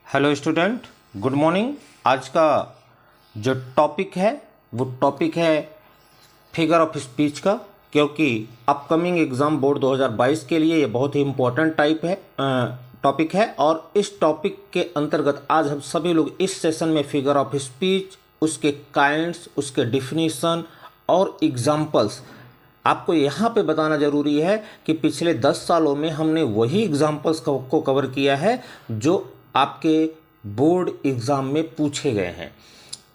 Hello student, good morning. आज का जो टॉपिक है वो टॉपिक है फिगर ऑफ स्पीच का, क्योंकि अपकमिंग एग्ज़ाम बोर्ड 2022 के लिए ये बहुत ही इम्पोर्टेंट टॉपिक है। और इस टॉपिक के अंतर्गत आज हम सभी लोग इस सेशन में फिगर ऑफ स्पीच, उसके काइंड्स, उसके डिफिनीसन और एग्जाम्पल्स आपको यहाँ पे बताना ज़रूरी है कि पिछले 10 सालों में हमने वही एग्जाम्पल्स को कवर किया है जो आपके बोर्ड एग्ज़ाम में पूछे गए हैं।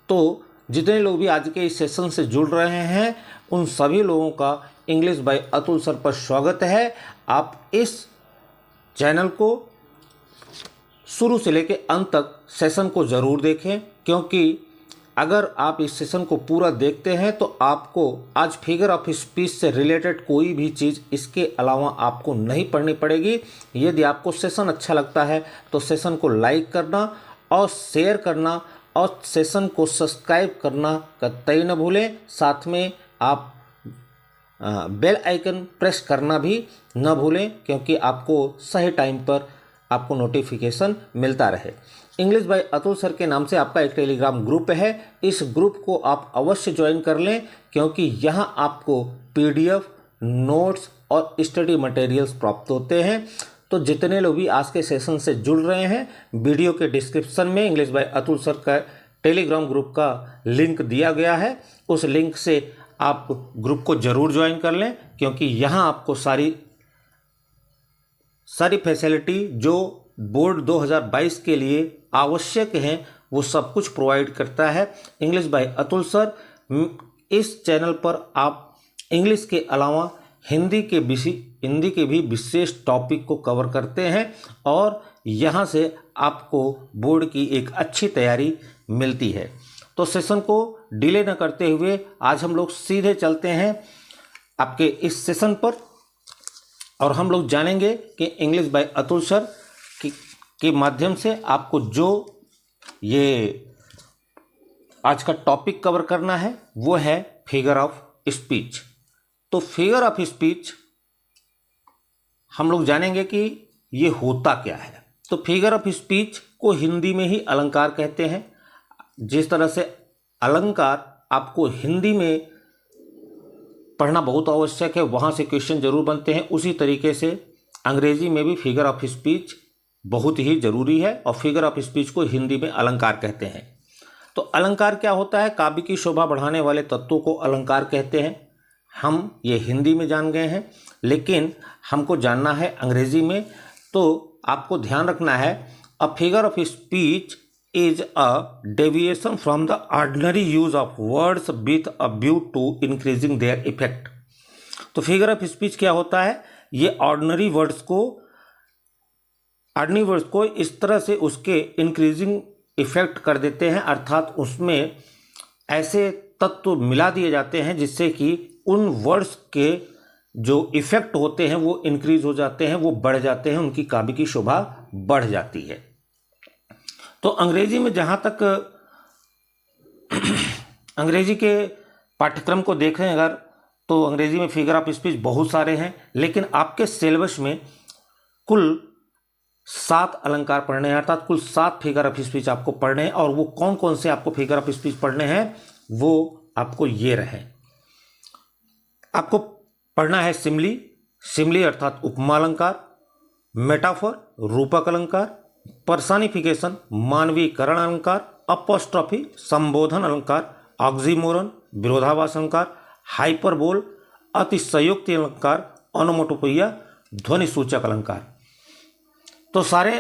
तो जितने लोग भी आज के इस सेशन से जुड़ रहे हैं उन सभी लोगों का इंग्लिश बाय अतुल सर पर स्वागत है। आप इस चैनल को शुरू से लेकर अंत तक सेशन को ज़रूर देखें, क्योंकि अगर आप इस सेशन को पूरा देखते हैं तो आपको आज फिगर ऑफ स्पीच से रिलेटेड कोई भी चीज़ इसके अलावा आपको नहीं पढ़नी पड़ेगी। यदि आपको सेशन अच्छा लगता है तो सेशन को लाइक करना और शेयर करना और सेशन को सब्सक्राइब करना कतई न भूलें। साथ में आप बेल आइकन प्रेस करना भी न भूलें, क्योंकि आपको सही टाइम पर आपको नोटिफिकेशन मिलता रहे। इंग्लिश बाय अतुल सर के नाम से आपका एक टेलीग्राम ग्रुप है। इस ग्रुप को आप अवश्य ज्वाइन कर लें, क्योंकि यहाँ आपको पीडीएफ, नोट्स और स्टडी मटेरियल्स प्राप्त होते हैं। तो जितने लोग भी आज के सेशन से जुड़ रहे हैं, वीडियो के डिस्क्रिप्शन में इंग्लिश बाय अतुल सर का टेलीग्राम ग्रुप का लिंक दिया गया है। उस लिंक से आप ग्रुप को ज़रूर ज्वाइन कर लें, क्योंकि यहाँ आपको सारी फैसिलिटी जो बोर्ड 2022 के लिए आवश्यक हैं वो सब कुछ प्रोवाइड करता है इंग्लिश बाय अतुल सर। इस चैनल पर आप इंग्लिश के अलावा हिंदी के भी विशेष टॉपिक को कवर करते हैं और यहाँ से आपको बोर्ड की एक अच्छी तैयारी मिलती है। तो सेशन को डिले न करते हुए आज हम लोग सीधे चलते हैं आपके इस सेशन पर, और हम लोग जानेंगे कि इंग्लिश बाय अतुल सर के माध्यम से आपको जो ये आज का टॉपिक कवर करना है वो है फिगर ऑफ स्पीच। तो फिगर ऑफ स्पीच हम लोग जानेंगे कि ये होता क्या है। तो फिगर ऑफ स्पीच को हिंदी में ही अलंकार कहते हैं। जिस तरह से अलंकार आपको हिंदी में पढ़ना बहुत आवश्यक है, वहाँ से क्वेश्चन जरूर बनते हैं, उसी तरीके से अंग्रेजी में भी फिगर ऑफ स्पीच बहुत ही ज़रूरी है और फिगर ऑफ स्पीच को हिंदी में अलंकार कहते हैं। तो अलंकार क्या होता है? काव्य की शोभा बढ़ाने वाले तत्वों को अलंकार कहते हैं। हम ये हिंदी में जान गए हैं, लेकिन हमको जानना है अंग्रेजी में। तो आपको ध्यान रखना है, a figure of speech is a deviation from the ordinary use of words with a view to increasing their effect. तो फिगर ऑफ स्पीच क्या होता है? ये ऑर्डिनरी वर्ड्स को इस तरह से उसके इंक्रीजिंग इफेक्ट कर देते हैं, अर्थात उसमें ऐसे तत्व मिला दिए जाते हैं जिससे कि उन वर्ड्स के जो इफेक्ट होते हैं वो इंक्रीज हो जाते हैं, वो बढ़ जाते हैं, उनकी काव्य की शोभा बढ़ जाती है। तो अंग्रेजी में जहाँ तक अंग्रेजी के पाठ्यक्रम को देखें अगर, तो अंग्रेजी में फिगर ऑफ स्पीच बहुत सारे हैं, लेकिन आपके सिलेबस में कुल 7 अलंकार पढ़ने हैं, अर्थात कुल 7 फिगर ऑफ स्पीच आपको पढ़ने हैं। और वो कौन कौन से आपको फिगर ऑफ स्पीच पढ़ने हैं वो आपको ये रहे। आपको पढ़ना है सिमली अर्थात उपमा अलंकार, मेटाफर रूपक अलंकार, पर्सनिफिकेशन मानवीकरण अलंकार, अपोस्ट्रॉफी संबोधन अलंकार, ऑक्सीमोरन विरोधाभास अलंकार, हाइपरबोल अतिशयोक्ति अलंकार, ओनोमोटोपोइया ध्वनि सूचक अलंकार। तो सारे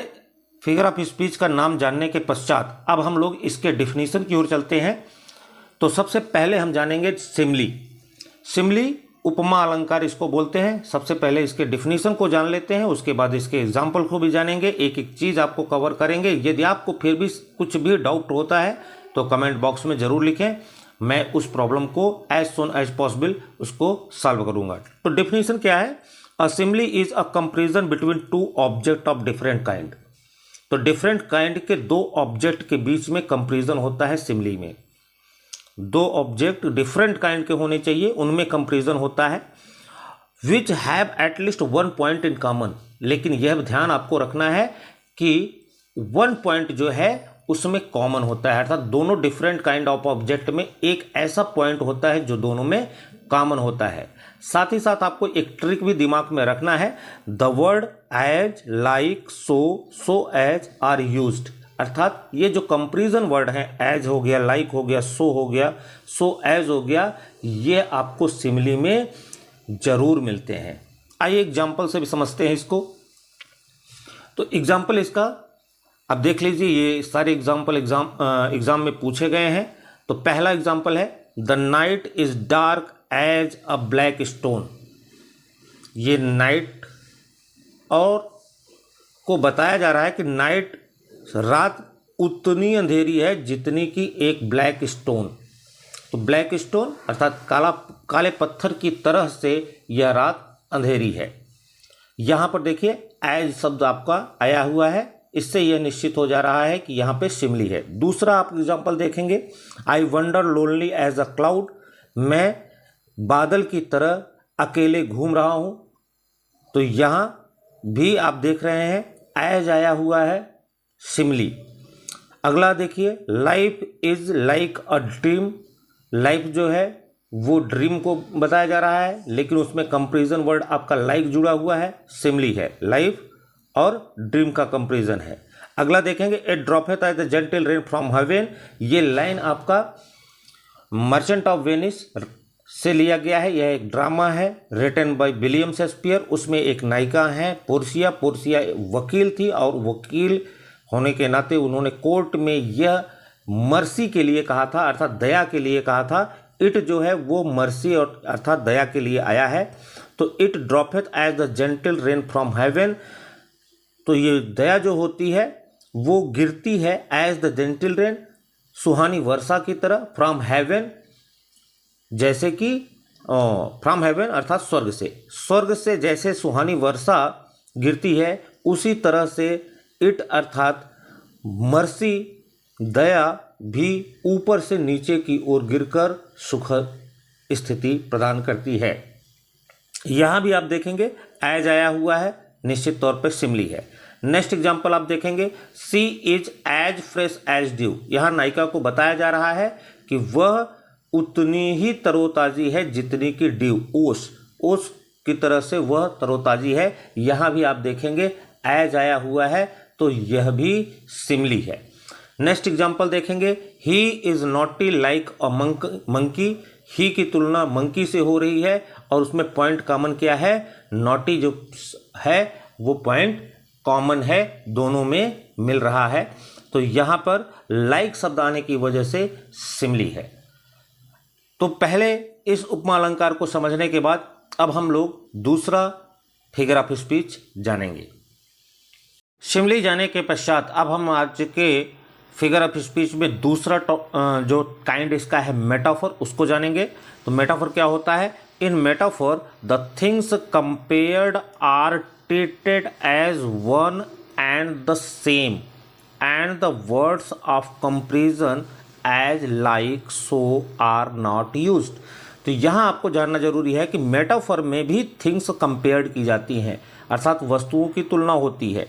फिगर ऑफ स्पीच का नाम जानने के पश्चात अब हम लोग इसके डिफिनीशन की ओर चलते हैं। तो सबसे पहले हम जानेंगे सिमली उपमा अलंकार इसको बोलते हैं। सबसे पहले इसके डिफिनीशन को जान लेते हैं, उसके बाद इसके एग्जाम्पल को भी जानेंगे, एक एक चीज़ आपको कवर करेंगे। यदि आपको फिर भी कुछ भी डाउट होता है तो कमेंट बॉक्स में ज़रूर लिखें, मैं उस प्रॉब्लम को एज सुन एज पॉसिबल उसको सॉल्व करूँगा। तो डिफिनीशन क्या है? A simile is a comparison between two object of different kind। तो डिफरेंट काइंड के 2 ऑब्जेक्ट के बीच में कंपेरिजन होता है सिमली में। 2 ऑब्जेक्ट डिफरेंट काइंड के होने चाहिए, उनमें कंपेरिजन होता है। Which have at least 1 point in common, लेकिन यह ध्यान आपको रखना है कि वन पॉइंट जो है उसमें कॉमन होता है, अर्थात दोनों डिफरेंट काइंड ऑफ ऑब्जेक्ट में एक ऐसा पॉइंट होता है जो दोनों में कॉमन होता है। साथ ही साथ आपको एक ट्रिक भी दिमाग में रखना है, the word as, like, so as are used, अर्थात ये जो कंपैरिजन वर्ड है, एज हो गया, लाइक हो गया, सो हो गया, सो एज हो गया, ये आपको सिमिली में जरूर मिलते हैं। आइए एग्जाम्पल से भी समझते हैं इसको। तो एग्जाम्पल इसका अब देख लीजिए, ये सारे एग्जाम्पल एग्जाम में पूछे गए हैं। तो पहला एग्जाम्पल है, the night is dark as a black stone. ये नाइट और को बताया जा रहा है कि नाइट, रात उतनी अंधेरी है जितनी कि एक ब्लैक स्टोन। तो ब्लैक स्टोन अर्थात काले पत्थर की तरह से यह रात अंधेरी है। यहाँ पर देखिए एज शब्द आपका आया हुआ है, इससे यह निश्चित हो जा रहा है कि यहाँ पे सिमिली है। दूसरा आप एग्जाम्पल देखेंगे, I wonder lonely as a cloud, मैं बादल की तरह अकेले घूम रहा हूँ। तो यहाँ भी आप देख रहे हैं एज आया हुआ है, सिमिली। अगला देखिए, life is like a dream, life जो है वो ड्रीम को बताया जा रहा है, लेकिन उसमें कंपैरिजन वर्ड आपका लाइक जुड़ा हुआ है, सिमिली है, लाइफ और ड्रीम का कंपैरिजन है। अगला देखेंगे, it droppeth as the gentle rain from heaven, ये लाइन आपका मर्चेंट ऑफ वेनिस से लिया गया है। यह एक ड्रामा है रिटन बाय विलियम शेक्सपियर। उसमें एक नायिका है पोर्सिया। पोर्सिया वकील थी और वकील होने के नाते उन्होंने कोर्ट में यह मर्सी के लिए कहा था, अर्थात दया के लिए कहा था। इट जो है वो मर्सी और अर्थात दया के लिए आया है। तो it droppeth as the gentle rain from heaven, तो ये दया जो होती है वो गिरती है एज द जेंटल रेन, सुहानी वर्षा की तरह, फ्रॉम हेवन, जैसे कि फ्रॉम हेवन अर्थात स्वर्ग से जैसे सुहानी वर्षा गिरती है, उसी तरह से इट अर्थात मर्सी, दया भी ऊपर से नीचे की ओर गिरकर सुखद स्थिति प्रदान करती है। यहाँ भी आप देखेंगे एज आया हुआ है, निश्चित तौर पर सिमिली है। नेक्स्ट एग्जाम्पल आप देखेंगे, she is as fresh as dew, यहाँ नायिका को बताया जा रहा है कि वह उतनी ही तरोताजी है जितनी कि ड्यू, ओस की तरह से वह तरोताजी है। यहाँ भी आप देखेंगे एज आया हुआ है, तो यह भी सिमिली है। नेक्स्ट एग्जाम्पल देखेंगे, he is naughty like a monkey, he की तुलना मंकी से हो रही है और उसमें पॉइंट कॉमन क्या है, नॉटी जो है वो पॉइंट कॉमन है, दोनों में मिल रहा है। तो यहाँ पर लाइक शब्द आने की वजह से सिमिली है। तो पहले इस उपमा अलंकार को समझने के बाद अब हम लोग दूसरा फिगर ऑफ स्पीच जानेंगे। सिमिली जाने के पश्चात अब हम आज के फिगर ऑफ स्पीच में दूसरा जो काइंड इसका है मेटाफोर, उसको जानेंगे। तो मेटाफोर क्या होता है, in metaphor the things compared are treated as one and the same and the words of comparison as like so are not used. तो यहाँ आपको जानना जरूरी है कि मेटाफोर में भी थिंग्स कंपेयर्ड की जाती हैं, अर्थात वस्तुओं की तुलना होती है,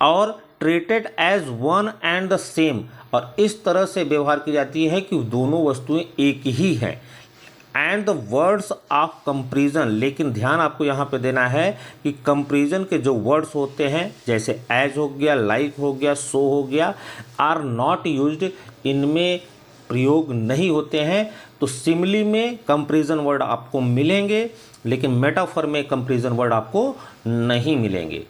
और treated as one and the same, और इस तरह से व्यवहार की जाती है कि दोनों वस्तुएं एक ही हैं, and the words of comparison, लेकिन ध्यान आपको यहाँ पे देना है कि कंपैरिजन के जो वर्ड्स होते हैं जैसे एज हो गया, लाइक हो गया, सो हो गया, आर नॉट यूज्ड, इनमें प्रयोग नहीं होते हैं। तो सिमिली में कंपैरिजन वर्ड आपको मिलेंगे, लेकिन मेटाफोर में कंपैरिजन वर्ड आपको नहीं मिलेंगे।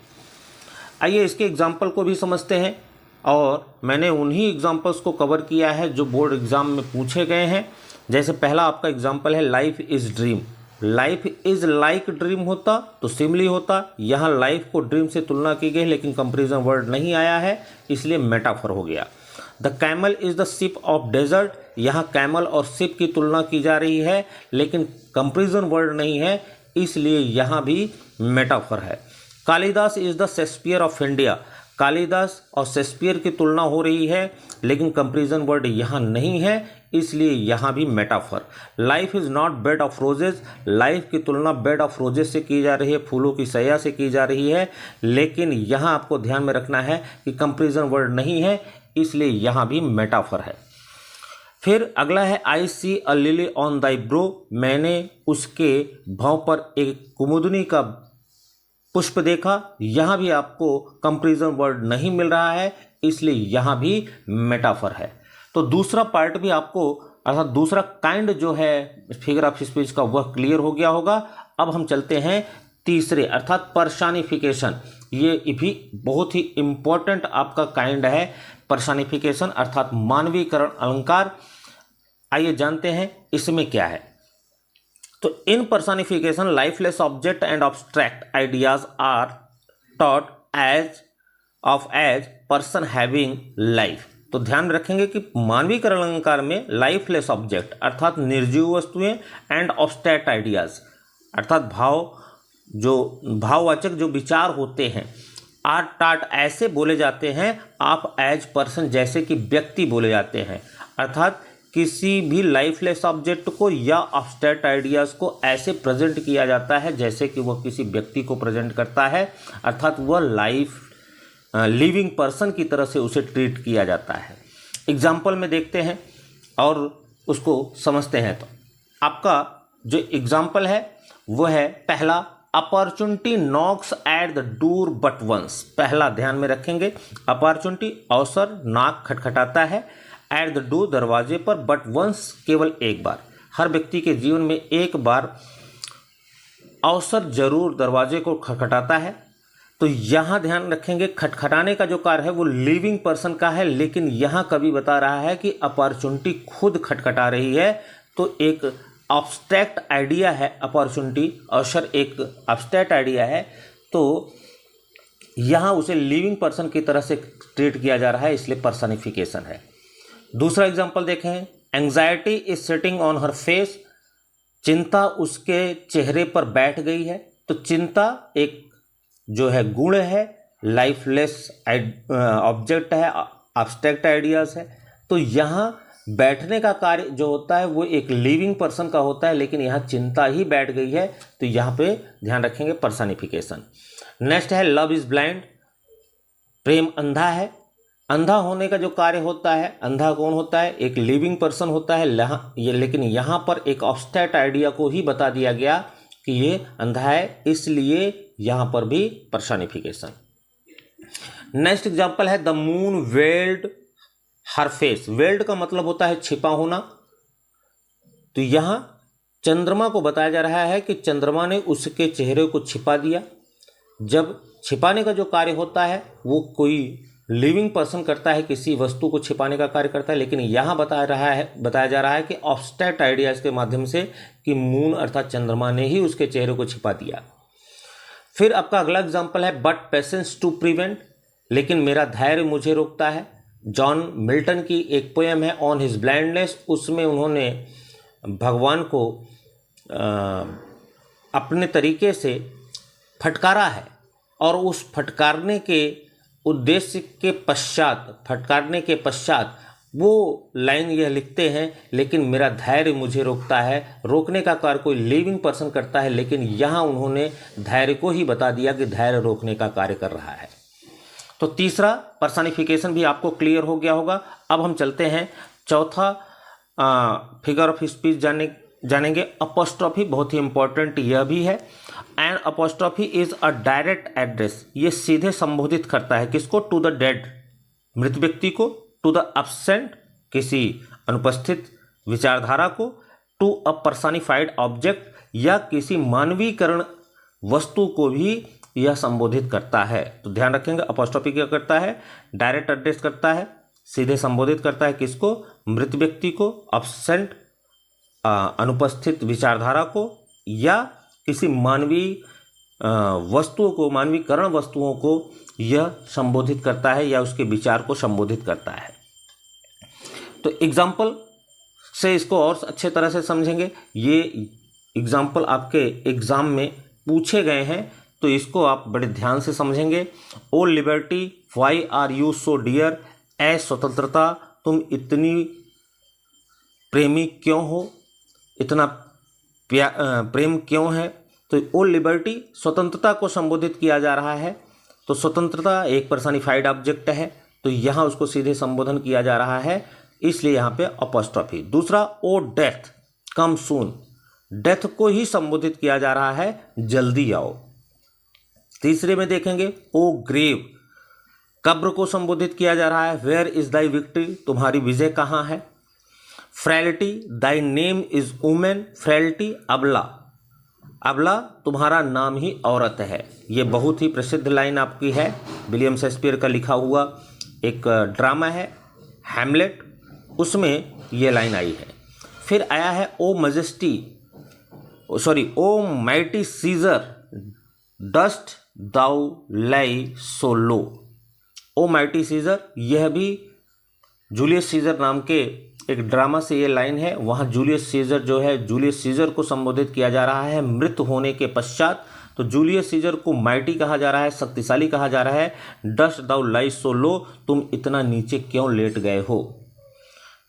आइए इसके एग्जाम्पल को भी समझते हैं, और मैंने उन्हीं एग्जाम्पल्स को कवर किया है जो बोर्ड एग्जाम में पूछे गए हैं। जैसे पहला आपका एग्जाम्पल है life is dream, life is like dream होता तो सिमिली होता, यहाँ लाइफ को ड्रीम से तुलना की गई लेकिन कंपैरिजन वर्ड नहीं आया है, इसलिए मेटाफोर हो गया। The camel is the ship of desert, यहाँ कैमल और शिप की तुलना की जा रही है लेकिन कंपैरिजन वर्ड नहीं है, इसलिए यहाँ भी मेटाफोर है। Kalidas is the Shakespeare of India, Kalidas और शेक्सपियर की तुलना हो रही है, लेकिन कंपैरिजन वर्ड यहाँ नहीं है, इसलिए यहाँ भी metaphor. Life is not bed of roses, life की तुलना बेड ऑफ रोजेज से की जा रही है, फूलों की सैया से की जा रही है, लेकिन यहाँ आपको ध्यान में रखना है कि कंपैरिजन वर्ड नहीं है, इसलिए यहाँ भी मेटाफर है। फिर अगला है आई सी अ लिली ऑन दाई ब्रो, मैंने उसके भाव पर एक कुमुदनी का पुष्प देखा। यहाँ भी आपको कंपैरिजन वर्ड नहीं मिल रहा है, इसलिए यहाँ भी मेटाफर है। तो दूसरा पार्ट भी आपको, अर्थात दूसरा काइंड जो है फिगर ऑफ स्पीच का, वह क्लियर हो गया होगा। अब हम चलते हैं तीसरे, अर्थात पर्सनिफिकेशन। ये भी बहुत ही इम्पोर्टेंट आपका काइंड है, पर्सनिफिकेशन अर्थात मानवीकरण अलंकार। आइए जानते हैं इसमें क्या है। तो in personification lifeless object and abstract ideas are taught as person having life. तो ध्यान रखेंगे कि मानवीकरण अलंकार में लाइफलेस ऑब्जेक्ट अर्थात निर्जीव वस्तुएं एंड ऑब्स्ट्रैक्ट आइडियाज अर्थात भाववाचक जो विचार होते हैं, आर टाट ऐसे बोले जाते हैं, आप एज पर्सन जैसे कि व्यक्ति बोले जाते हैं, अर्थात किसी भी लाइफलेस ऑब्जेक्ट को या ऑब्स्ट्रैक्ट आइडियाज़ को ऐसे प्रेजेंट किया जाता है जैसे कि वह किसी व्यक्ति को प्रेजेंट करता है, अर्थात वह लिविंग पर्सन की तरह से उसे ट्रीट किया जाता है। एग्जाम्पल में देखते हैं और उसको समझते हैं। तो आपका जो एग्जाम्पल है वह है पहला, opportunity knocks at the door but once. पहला ध्यान में रखेंगे, अपॉर्चुनिटी अवसर, नाक खटखटाता है, एट द डोर दरवाजे पर, बट वंस केवल एक बार। हर व्यक्ति के जीवन में एक बार अवसर जरूर दरवाजे को खटखटाता है। तो यहाँ ध्यान रखेंगे, खटखटाने का जो कार्य है वो लिविंग पर्सन का है, लेकिन यहाँ कवि बता रहा है कि अपॉर्चुनिटी खुद खटखटा रही है। तो एक एब्स्ट्रैक्ट आइडिया है अपॉर्चुनिटी, अवसर एक एब्स्ट्रैक्ट आइडिया है, तो यहाँ उसे लिविंग पर्सन की तरह से ट्रीट किया जा रहा है, इसलिए पर्सनिफिकेशन है। दूसरा एग्जाम्पल देखें, anxiety is sitting on her face, चिंता उसके चेहरे पर बैठ गई है। तो चिंता एक जो है गुण है, लाइफलेस ऑब्जेक्ट है, एब्स्ट्रैक्ट आइडियाज है। तो यहाँ बैठने का कार्य जो होता है वो एक लिविंग पर्सन का होता है, लेकिन यहाँ चिंता ही बैठ गई है, तो यहाँ पे ध्यान रखेंगे पर्सनिफिकेशन। नेक्स्ट है लव इज ब्लाइंड, प्रेम अंधा है। अंधा होने का जो कार्य होता है, अंधा कौन होता है, एक लिविंग पर्सन होता है, लेकिन यहाँ पर एक एब्स्ट्रैक्ट आइडिया को ही बता दिया गया कि ये अंधा है, इसलिए यहाँ पर भी पर्सनिफिकेशन। नेक्स्ट एग्जाम्पल है the moon weld her face. Weld का मतलब होता है छिपा होना। तो यहाँ चंद्रमा को बताया जा रहा है कि चंद्रमा ने उसके चेहरे को छिपा दिया। जब छिपाने का जो कार्य होता है वो कोई लिविंग पर्सन करता है, किसी वस्तु को छिपाने का कार्य करता है, लेकिन यहाँ बताया जा रहा है कि एब्स्ट्रैक्ट आइडियाज के माध्यम से कि मून अर्थात चंद्रमा ने ही उसके चेहरे को छिपा दिया। फिर आपका अगला एग्जाम्पल है बट पेशेंस टू प्रिवेंट, लेकिन मेरा धैर्य मुझे रोकता है। जॉन मिल्टन की एक पोएम है ऑन हिज ब्लाइंडनेस, उसमें उन्होंने भगवान को अपने तरीके से फटकारा है, और उस फटकारने के उद्देश्य के पश्चात, फटकारने के पश्चात वो लाइन यह लिखते हैं, लेकिन मेरा धैर्य मुझे रोकता है। रोकने का कार्य कोई लिविंग पर्सन करता है, लेकिन यहाँ उन्होंने धैर्य को ही बता दिया कि धैर्य रोकने का कार्य कर रहा है। तो तीसरा पर्सनिफिकेशन भी आपको क्लियर हो गया होगा। अब हम चलते हैं चौथा फिगर ऑफ स्पीच जानेंगे। अपोस्ट्रोफी बहुत ही इंपॉर्टेंट यह भी है। And apostrophe is a direct address, ये सीधे संबोधित करता है किसको, टू द डेड मृत व्यक्ति को, टू द एब्सेंट किसी अनुपस्थित विचारधारा को, टू अ पर्सनिफाइड ऑब्जेक्ट या किसी मानवीकरण वस्तु को भी यह संबोधित करता है। तो ध्यान रखेंगे अपोस्ट्रोफी क्या करता है, डायरेक्ट एड्रेस करता है, सीधे संबोधित करता है किसको, मृत व्यक्ति को, एब्सेंट अनुपस्थित विचारधारा को, या किसी मानवीय वस्तुओं को, मानवीकरण वस्तुओं को यह संबोधित करता है या उसके विचार को संबोधित करता है। तो एग्जाम्पल से इसको और अच्छे तरह से समझेंगे। ये एग्जाम्पल आपके एग्जाम में पूछे गए हैं, तो इसको आप बड़े ध्यान से समझेंगे। O liberty why are you so dear, ए स्वतंत्रता तुम इतनी प्रेमी क्यों हो, इतना प्रेम क्यों है। तो ओ लिबर्टी स्वतंत्रता को संबोधित किया जा रहा है, तो स्वतंत्रता एक पर्सनिफाइड ऑब्जेक्ट है, तो यहाँ उसको सीधे संबोधन किया जा रहा है, इसलिए यहाँ पे अपॉस्ट्रोफी। दूसरा, ओ डेथ कम सून, डेथ को ही संबोधित किया जा रहा है, जल्दी आओ। तीसरे में देखेंगे ओ ग्रेव, कब्र को संबोधित किया जा रहा है, वेयर इज दाई विक्ट्री, तुम्हारी विजय कहाँ है। फ्रैलिटी, दाई नेम इज वुमेन, फ्रैलिटी अबला, अबला तुम्हारा नाम ही औरत है। ये बहुत ही प्रसिद्ध लाइन आपकी है, विलियम शेक्सपियर का लिखा हुआ एक ड्रामा है हैमलेट, उसमें ये लाइन आई है। फिर आया है ओ मजेस्टी, सॉरी ओ माइटी सीजर, डस्ट दाउ लाई सो लो। ओ माइटी सीजर, यह भी जूलियस सीजर नाम के एक ड्रामा से ये लाइन है। वहाँ जूलियस सीजर जो है, जूलियस सीजर को संबोधित किया जा रहा है मृत होने के पश्चात, तो जूलियस सीजर को माइटी कहा जा रहा है, शक्तिशाली कहा जा रहा है। डस्ट दाउ लाई सो लो, तुम इतना नीचे क्यों लेट गए हो।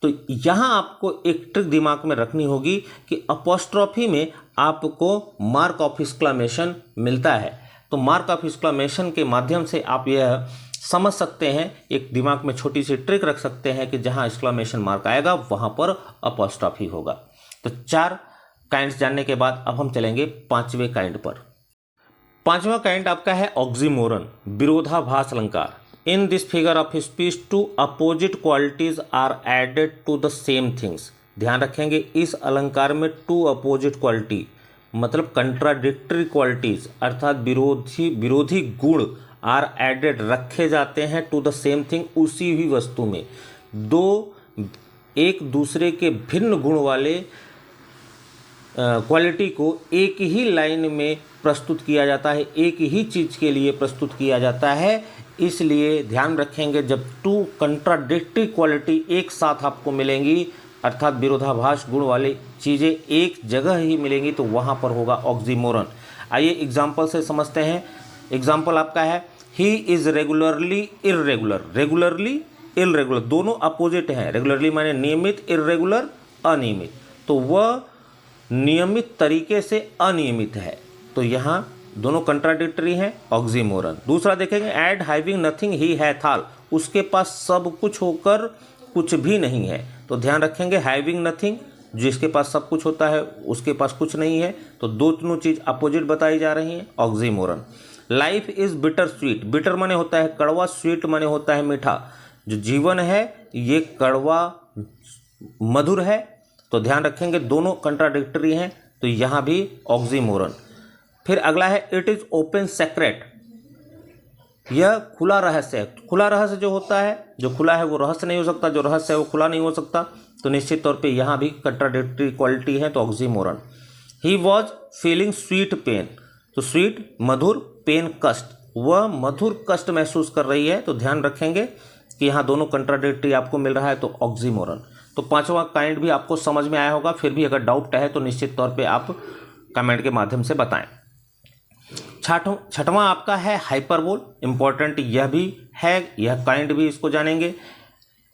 तो यहाँ आपको एक ट्रिक दिमाग में रखनी होगी कि अपॉस्ट्रोफी में आपको मार्क ऑफ एक्सक्लेमेशन मिलता है, तो मार्क ऑफ एक्सक्लेमेशन के माध्यम से आप यह समझ सकते हैं, एक दिमाग में छोटी सी ट्रिक रख सकते हैं कि जहां एक्सक्लेमेशन मार्क आएगा वहां पर अपॉस्ट्रोफी होगा। तो 4 काइंड्स जानने के बाद अब हम चलेंगे 5वें काइंड पर। 5वां काइंड आपका है ऑक्सीमोरन, विरोधाभास अलंकार। In this figure of speech two opposite qualities are added to the same things. ध्यान रखेंगे इस अलंकार में टू अपोजिट क्वालिटी मतलब कंट्राडिक्टरी क्वालिटीज अर्थात विरोधी गुण आर एडेड रखे जाते हैं टू द सेम थिंग, उसी ही वस्तु में दो एक दूसरे के भिन्न गुण वाले क्वालिटी को एक ही लाइन में प्रस्तुत किया जाता है, एक ही चीज़ के लिए प्रस्तुत किया जाता है। इसलिए ध्यान रखेंगे जब 2 कंट्राडिक्टरी क्वालिटी एक साथ आपको मिलेंगी अर्थात विरोधाभास गुण वाली चीज़ें एक जगह ही मिलेंगी तो वहाँ पर होगा ऑक्सीमोरन। आइए एग्जाम्पल से समझते हैं। एग्जाम्पल आपका है he is regularly irregular, regularly irregular दोनों अपोजिट हैं। रेगुलरली माने नियमित, इरेगुलर अनियमित, तो वह नियमित तरीके से अनियमित है, तो यहाँ दोनों कंट्राडिक्टरी हैं, ऑक्सीमोरन। दूसरा देखेंगे and having nothing he hath all, उसके पास सब कुछ होकर कुछ भी नहीं है, तो ध्यान रखेंगे हैविंग नथिंग जिसके पास सब कुछ होता है उसके पास कुछ नहीं है, तो दोनों चीज़ अपोजिट बताई जा रही हैं, oxymoron. Life is bitter sweet, bitter माने होता है कड़वा, स्वीट माने होता है मीठा। जो जीवन है ये कड़वा मधुर है, तो ध्यान रखेंगे दोनों कंट्राडिक्टरी हैं, तो यहाँ भी ऑक्सीमोरन। फिर अगला है इट इज ओपन सेक्रेट, यह खुला रहस्य है। खुला रहस्य जो होता है, जो खुला है वो रहस्य नहीं हो सकता, जो रहस्य है वो खुला नहीं हो सकता, तो निश्चित तौर पे यहाँ भी कंट्राडिक्टरी क्वालिटी है, तो oxymoron. He was feeling sweet pain, तो स्वीट मधुर, पेन कष्ट, वह मधुर कष्ट महसूस कर रही है, तो ध्यान रखेंगे कि यहाँ दोनों कंट्राडिक्टरी आपको मिल रहा है, तो ऑक्सीमोरन। तो 5वां काइंड भी आपको समझ में आया होगा, फिर भी अगर डाउट है तो निश्चित तौर पे आप कमेंट के माध्यम से बताएं। 6वां आपका है हाइपरबोल, इंपॉर्टेंट यह भी है, यह काइंड भी इसको जानेंगे।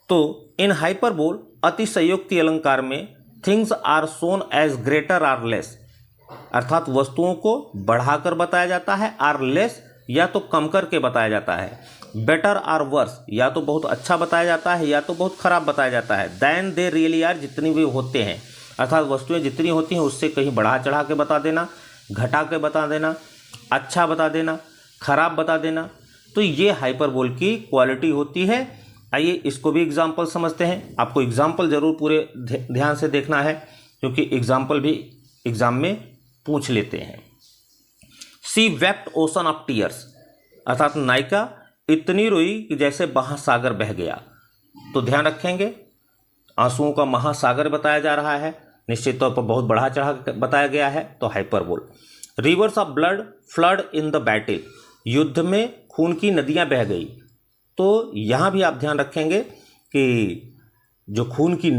तो इन हाइपरबोल अतिशयोक्ति अलंकार में things are shown as greater or less, अर्थात वस्तुओं को बढ़ाकर बताया जाता है, आर लेस या तो कम करके बताया जाता है, बेटर आर वर्स या तो बहुत अच्छा बताया जाता है या तो बहुत खराब बताया जाता है, दैन दे रियली आर जितनी भी होते हैं, अर्थात वस्तुएं जितनी होती हैं उससे कहीं बढ़ा चढ़ा के बता देना, घटा के बता देना, अच्छा बता देना, खराब बता देना, तो ये हाइपरबोल की क्वालिटी होती है। आइए इसको भी एग्जाम्पल समझते हैं। आपको एग्जाम्पल जरूर पूरे ध्यान से देखना है क्योंकि एग्जाम्पल भी एग्जाम में पूछ लेते हैं। सी वेप्ट ओशन ऑफ टीयर्स, अर्थात नायिका इतनी रोई कि जैसे महासागर बह गया, तो ध्यान रखेंगे आंसुओं का महासागर बताया जा रहा है, निश्चित तौर पर बहुत बढ़ा चढ़ा बताया गया है, तो hyperbole. Reverse of blood flood in the battle, युद्ध में खून की नदियां बह गई, तो यहाँ भी आप ध्यान रखेंगे कि जो खून की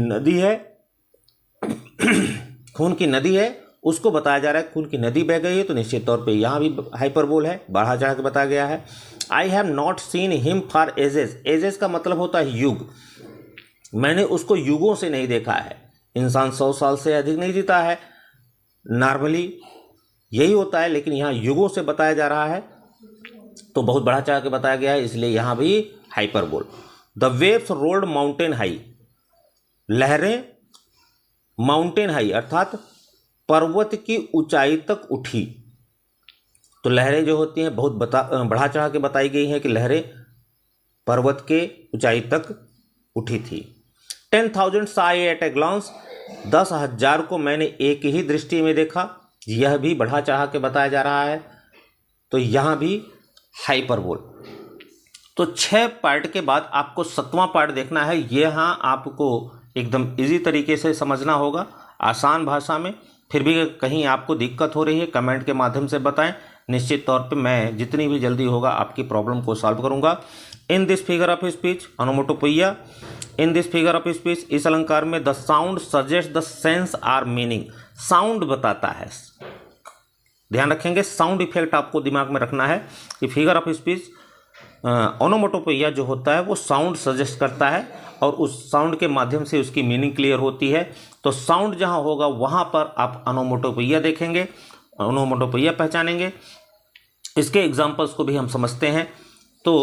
नदी है उसको बताया जा रहा है, खून की नदी बह गई है, तो निश्चित तौर पे यहाँ भी हाइपरबोल है, बढ़ा चढ़ा के बताया गया है। I have not seen him for ages, ages का मतलब होता है युग, मैंने उसको युगों से नहीं देखा है। इंसान 100 साल से अधिक नहीं जीता है, नॉर्मली यही होता है, लेकिन यहाँ युगों से बताया जा रहा है तो बहुत बढ़ा चढ़ा के बताया गया है, इसलिए यहाँ भी hyperbole. The waves rolled mountain high, लहरें माउंटेन हाई अर्थात पर्वत की ऊंचाई तक उठी। तो लहरें जो होती हैं बहुत बढ़ा चढ़ा के बताई गई हैं कि लहरें पर्वत के ऊंचाई तक उठी थी। 10,000 saw एट ए ग्लांस, 10,000 को मैंने एक ही दृष्टि में देखा, यह भी बढ़ा चढ़ा के बताया जा रहा है, तो यहाँ भी हाइपरबोल। तो 6 पार्ट के बाद आपको 7वां पार्ट देखना है। यहाँ आपको एकदम इजी तरीके से समझना होगा, आसान भाषा में। फिर भी कहीं आपको दिक्कत हो रही है कमेंट के माध्यम से बताएं, निश्चित तौर पे मैं जितनी भी जल्दी होगा आपकी प्रॉब्लम को सॉल्व करूंगा। In this figure of speech onomatopoeia, in this figure of speech, इस अलंकार में the sound suggest the sense or meaning, sound बताता है, ध्यान रखेंगे साउंड इफेक्ट आपको दिमाग में रखना है कि फिगर ऑफ स्पीच ओनोमेटोपोइया जो होता है वो साउंड सजेस्ट करता है और उस साउंड के माध्यम से उसकी मीनिंग क्लियर होती है। तो साउंड जहाँ होगा वहाँ पर आप ओनोमेटोपोइया देखेंगे, ओनोमेटोपोइया पहचानेंगे। इसके एग्जाम्पल्स को भी हम समझते हैं। तो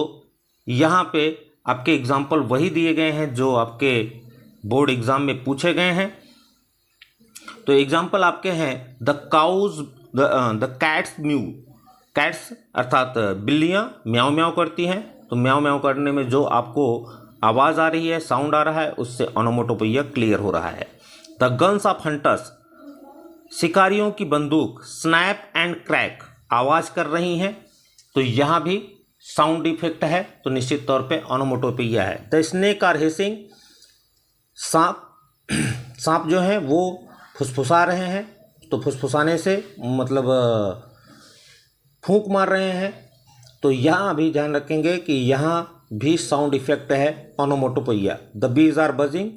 यहाँ पे आपके एग्जाम्पल वही दिए गए हैं जो आपके बोर्ड एग्जाम में पूछे गए हैं। तो एग्जाम्पल आपके हैं the cows, the cats mew, cats अर्थात बिल्लियाँ म्याऊ म्याऊ करती हैं, तो म्याऊ म्याऊ करने में जो आपको आवाज़ आ रही है, साउंड आ रहा है, उससे ओनोमेटोपोइया क्लियर हो रहा है। द गन्स ऑफ हंटर्स, शिकारियों की बंदूक स्नैप एंड क्रैक आवाज़ कर रही हैं, तो यहाँ भी साउंड इफेक्ट है, तो निश्चित तौर पे ओनोमेटोपोइया है। द स्नेक आर हिसिंग, सांप जो है वो फुसफुसा रहे हैं, तो फुसफुसाने से मतलब फूंक मार रहे हैं, तो यहाँ भी ध्यान रखेंगे कि यहाँ भी साउंड इफेक्ट है ओनोमेटोपोइया। द बीज आर बजिंग,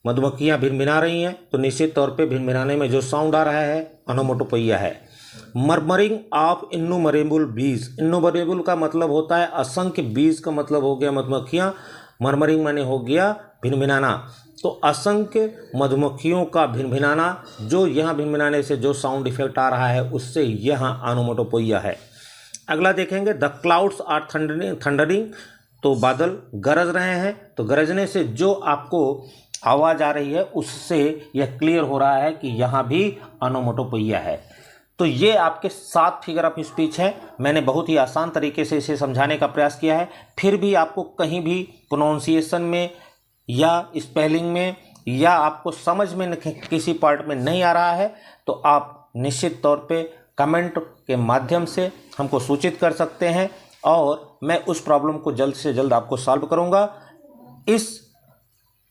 मधुमक्खियाँ भिनभिना रही हैं, तो निश्चित तौर पे भिनभिनाने में जो साउंड आ रहा है ओनोमेटोपोइया है। मर्मरिंग ऑफ इन्नुमरेबल बीज, इन्नुमरेबल का मतलब होता है असंख्य, बीज का मतलब हो गया मधुमक्खियाँ, मर्मरिंग माने हो गया भिनभिनाना, तो असंख्य मधुमक्खियों का भिनभिनाना, जो यहाँ भिनभिनाने से जो साउंड इफेक्ट आ रहा है उससे यहाँ ओनोमेटोपोइया है। अगला देखेंगे द क्लाउड्स आर थंडरिंग, तो बादल गरज रहे हैं, तो गरजने से जो आपको आवाज़ आ रही है उससे यह क्लियर हो रहा है कि यहाँ भी ओनोमेटोपोइया है। तो ये आपके 7 फिगर ऑफ स्पीच है। मैंने बहुत ही आसान तरीके से इसे समझाने का प्रयास किया है। फिर भी आपको कहीं भी प्रोनाउंसिएशन में या स्पेलिंग में या आपको समझ में किसी पार्ट में नहीं आ रहा है, तो आप निश्चित तौर पे कमेंट के माध्यम से हमको सूचित कर सकते हैं और मैं उस प्रॉब्लम को जल्द से जल्द आपको सॉल्व करूंगा। इस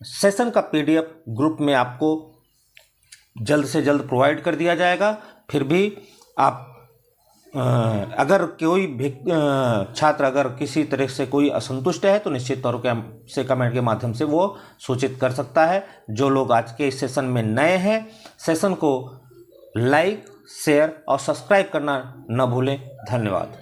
सेशन का पीडीएफ ग्रुप में आपको जल्द से जल्द प्रोवाइड कर दिया जाएगा। फिर भी आप अगर कोई भी छात्र अगर किसी तरह से कोई असंतुष्ट है तो निश्चित तौर से कमेंट के माध्यम से वो सूचित कर सकता है। जो लोग आज के इस सेशन में नए हैं, सेशन को लाइक, शेयर और सब्सक्राइब करना न भूलें। धन्यवाद।